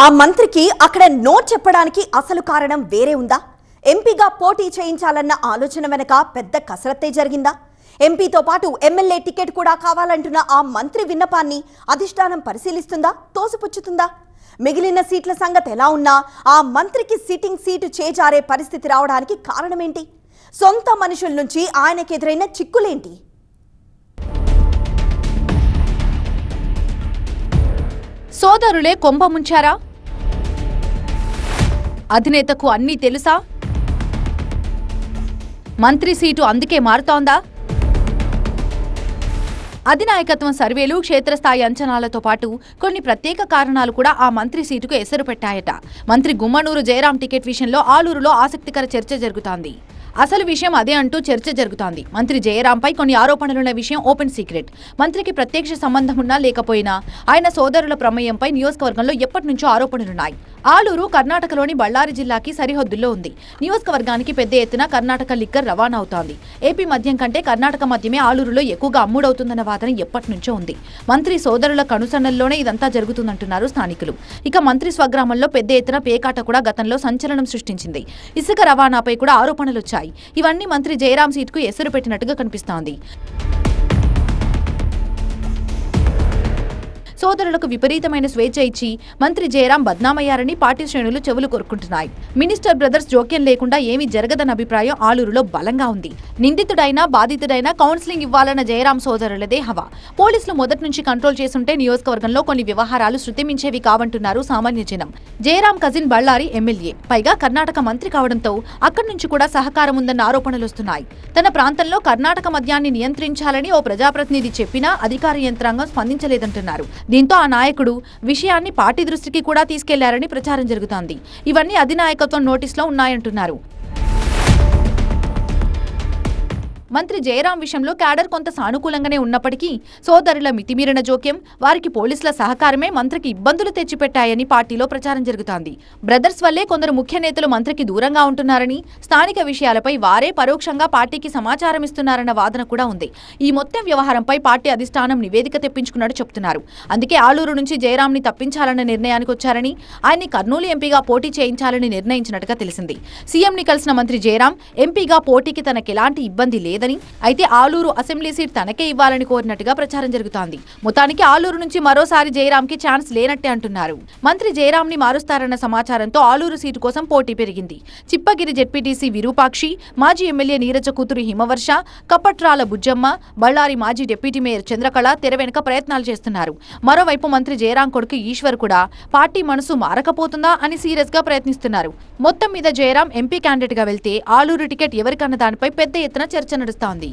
ఆ మంత్రికి అక్కడ నో చెప్పడానికి అసలు కారణం వేరే ఉందా? ఎంపీగా పోటీ చేయించాలన్న ఆలోచన వెనక పెద్ద కసరత్తే జరిగిందా? ఎంపీతో పాటు ఎమ్మెల్యే టికెట్ కూడా కావాలంటున్న ఆ మంత్రి విన్నపాన్ని అధిష్టానం పరిశీలిస్తుందా, తోసిపుచ్చుతుందా? మిగిలిన సీట్ల సంగతి ఎలా ఉన్నా ఆ మంత్రికి సిట్టింగ్ సీటు చేజారే పరిస్థితి రావడానికి కారణమేంటి? సొంత మనుషుల నుంచి ఆయనకు ఎదురైన చిక్కులేంటి? సోదరులే కొంప ముంచారా? అధినేతకు అన్నీ తెలుసా? మంత్రి సీటు అందుకే మారుతోందా? అధినాయకత్వం సర్వేలు, క్షేత్రస్థాయి అంచనాలతో పాటు కొన్ని ప్రత్యేక కారణాలు కూడా ఆ మంత్రి సీటుకు ఎసరు పెట్టాయట. మంత్రి గుమ్మనూరు జయరాం టికెట్ విషయంలో ఆలూరులో ఆసక్తికర చర్చ జరుగుతోంది. అసలు విషయం అదే అంటూ చర్చ జరుగుతోంది. మంత్రి జయరాంపై కొన్ని ఆరోపణలున్న విషయం ఓపెన్ సీక్రెట్. మంత్రికి ప్రత్యక్ష సంబంధం ఉన్నా లేకపోయినా ఆయన సోదరుల ప్రమేయంపై నియోజకవర్గంలో ఎప్పటి నుంచో ఆరోపణలున్నాయి. ఆలూరు కర్ణాటకలోని బళ్ళారి జిల్లాకి సరిహద్దుల్లో ఉంది. నియోజకవర్గానికి పెద్ద ఎత్తున కర్ణాటక లిక్కర్ రవాణా అవుతోంది. ఏపీ మద్యం కంటే కర్ణాటక మద్యమే ఆలూరులో ఎక్కువగా అమ్ముడవుతుందన్న వాదన ఎప్పటి నుంచో ఉంది. మంత్రి సోదరుల కనుసన్నల్లోనే ఇదంతా జరుగుతుందంటున్నారు స్థానికులు. ఇక మంత్రి స్వగ్రామంలో పెద్ద ఎత్తున పేకాట కూడా గతంలో సంచలనం సృష్టించింది. ఇసుక రవాణాపై కూడా ఆరోపణలొచ్చాయి. ఇవన్నీ మంత్రి జయరాం సీటుకు ఎసరు పెట్టినట్టుగా కనిపిస్తోంది. సోదరులకు విపరీతమైన స్వేచ్ఛ ఇచ్చి మంత్రి జయరాం బద్నామయ్యారని పార్టీ శ్రేణులు చెవులు కొరుకుంటున్నాయి. మినిస్టర్ బ్రదర్స్ జోక్యం లేకుండా ఏమీ జరగదన్న అభిప్రాయం ఆలూరులో బలంగా ఉంది. నిందితుడైనా బాధితుడైనా కౌన్సిలింగ్ ఇవ్వాలన్న జయరాం సోదరులదే హవా. పోలీసులు మొదటి నుంచి కంట్రోల్ చేస్తుంటే నియోజకవర్గంలో కొన్ని వ్యవహారాలు శృతిమించేవి కావంటున్నారు సామాన్య జనం. జయరాం కజిన్ బళ్ళారి ఎమ్మెల్యే, పైగా కర్ణాటక మంత్రి కావడంతో అక్కడి నుంచి కూడా సహకారం ఉందన్న ఆరోపణలొస్తున్నాయి. తన ప్రాంతంలో కర్ణాటక మద్యాన్ని నియంత్రించాలని ఓ ప్రజాప్రతినిధి చెప్పినా అధికార యంత్రాంగం స్పందించలేదంటున్నారు. దీంతో ఆ నాయకుడు విషయాన్ని పార్టీ దృష్టికి కూడా తీసుకెళ్లారని ప్రచారం జరుగుతోంది. ఇవన్నీ అధినాయకత్వం నోటీసులో ఉన్నాయంటున్నారు. మంత్రి జయరాం విషయంలో క్యాడర్ కొంత సానుకూలంగానే ఉన్నప్పటికీ సోదరుల మితిమీరిన జోక్యం, వారికి పోలీసుల సహకారమే మంత్రికి ఇబ్బందులు తెచ్చిపెట్టాయని పార్టీలో ప్రచారం జరుగుతోంది. బ్రదర్స్ వల్లే కొందరు ముఖ్య నేతలు మంత్రికి దూరంగా ఉంటున్నారని, స్థానిక విషయాలపై వారే పరోక్షంగా పార్టీకి సమాచారం ఇస్తున్నారన్న వాదన కూడా ఉంది. ఈ మొత్తం వ్యవహారంపై పార్టీ అధిష్టానం నివేదిక తెప్పించుకున్నట్టు చెబుతున్నారు. అందుకే ఆలూరు నుంచి జయరాంని తప్పించాలన్న నిర్ణయానికి వచ్చారని, ఆయన్ని కర్నూలు ఎంపీగా పోటీ చేయించాలని నిర్ణయించినట్టుగా తెలిసింది. సీఎంని కలిసిన మంత్రి జయరాం ఎంపీగా పోటీకి తనకెలాంటి ఇబ్బంది లేదు, అయితే ఆలూరు అసెంబ్లీ సీట్ తనకే ఇవ్వాలని కోరినట్టుగా ప్రచారం జరుగుతోంది. మొత్తానికి ఆలూరు నుంచి మరోసారి జయరాంకి ఛాన్స్ లేనట్టే అంటున్నారు. మంత్రి జయరాంని మారుస్తారన్న సమాచారంతో ఆలూరు సీటు కోసం పోటీ పెరిగింది. చిప్పగిరి జెడ్పీటీసీ విరూపాక్షి, మాజీ ఎమ్మెల్యే నీరజ కూతురు హిమవర్ష, కప్పట్రాల బుజ్జమ్మ, బళ్ళారి మాజీ డిప్యూటీ మేయర్ చంద్రకళ తెర వెనుక ప్రయత్నాలు చేస్తున్నారు. మరోవైపు మంత్రి జయరాం కొడుకు ఈశ్వర్ కూడా పార్టీ మనసు మారకపోతుందా అని సీరియస్ గా ప్రయత్నిస్తున్నారు. మొత్తం మీద జయరాం ఎంపీ క్యాండిడేట్ గా వెళ్తే ఆలూరు టికెట్ ఎవరికన్న దానిపై పెద్ద ఎత్తున చర్చ నడుస్తోంది.